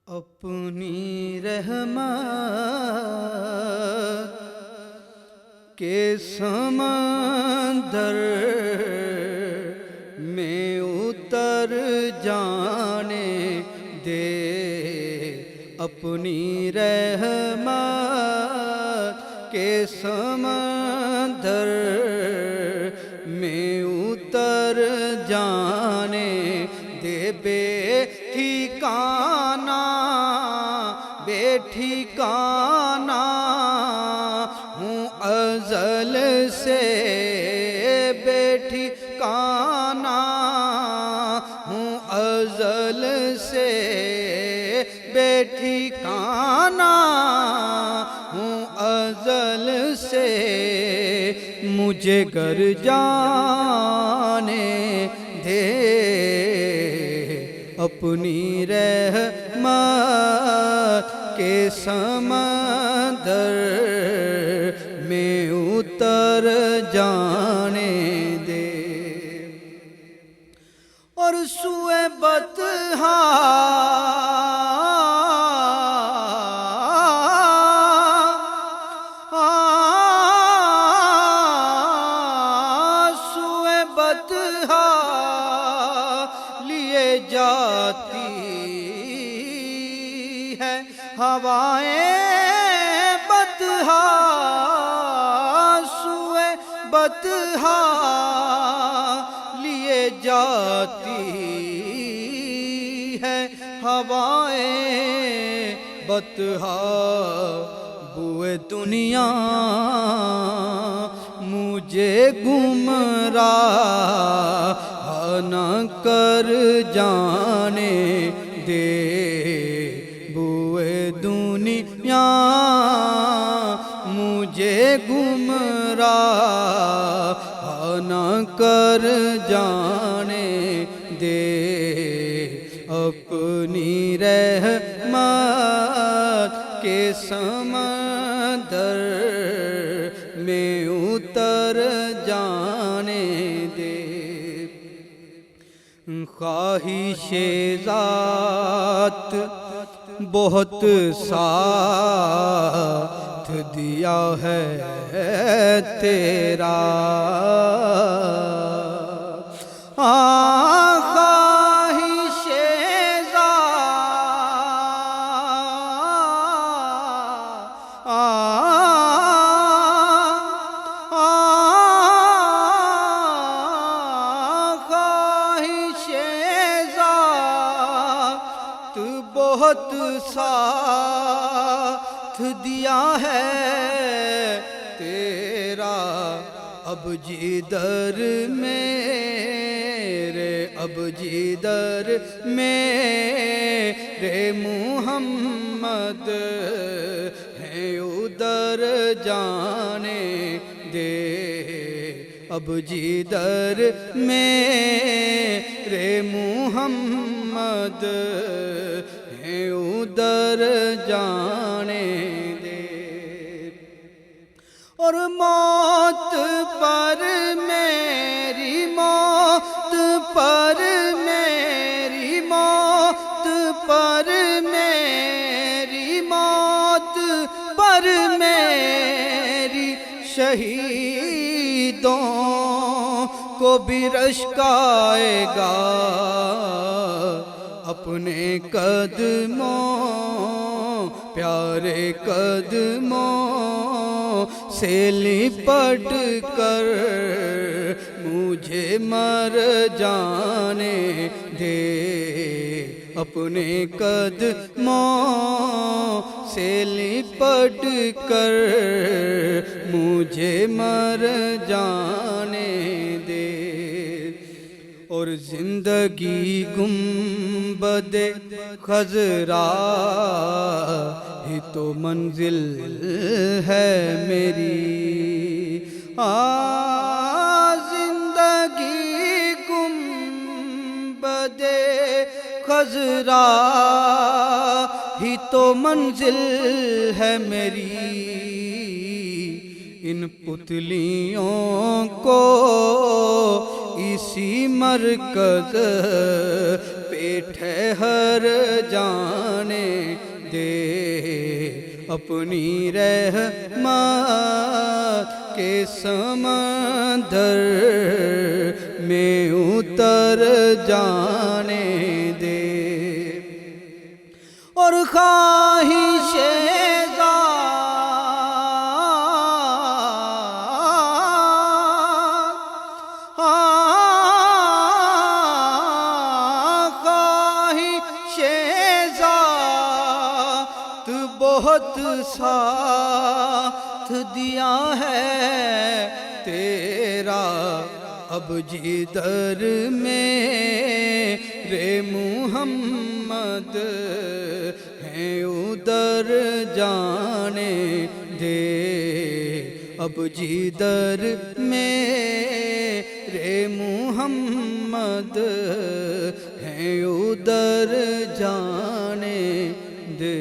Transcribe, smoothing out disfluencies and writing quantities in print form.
اپنی رحمت کے سمندر میں اتر جانے دے، اپنی رحمت کے سمندر میں اتر جانے دے، بے ٹھکانہ بے ٹھکانہ ہوں ازل سے، بے ٹھکانہ ہوں ازل سے، بے ٹھکانہ ہوں ازل سے، مجھے گر جانے دے، اپنی رحمت کے سمندر میں اتر جانے دے، اور سوئے بطحا جاتی ہے ہوائیں بطحا، سوئے بطحا لیے جاتی ہے ہوائیں بطحا، بوئے دنیا مجھے گمراہ نہ کر جانے دے، بوئے دنیا مجھے گمراہ نہ کر جانے دے، اپنی رحمت کے سمندر میں اتر جانے دے، خواہش ذات بہت ساتھ دیا ہے تیرا، خواہش بہت ساتھ دیا ہے تیرا، اب جدھر میرے، اب جدھر میرے محمد ہیں ادھر جانے دے، اب جدھر میرے محمد ادھر جانے دے، اور موت پر میری، موت پر میری، موت پر میری، موت پر میری، شہیدوں کو بھی رشک آئے گا، اپنے قدموں پیارے قدموں سے لپٹ کر مجھے مر جانے دے، اپنے قدموں سے لپٹ کر مجھے مر جانے دے، اور زندگی گنبد خضرا ہی تو منزل ہے میری، زندگی گنبد خضرا ہی تو منزل ہے میری، ان پتلیوں کو اسی مرکز پہ ٹھہر جانے دے، اپنی رحمت کے سمندر میں اتر جانے دے، اور خواہش بہت ساتھ دیا ہے تیرا، اب جدھر میرے محمد ہیں ادھر جانے دے، اب جدھر میرے محمد ہیں ادھر جانے دے۔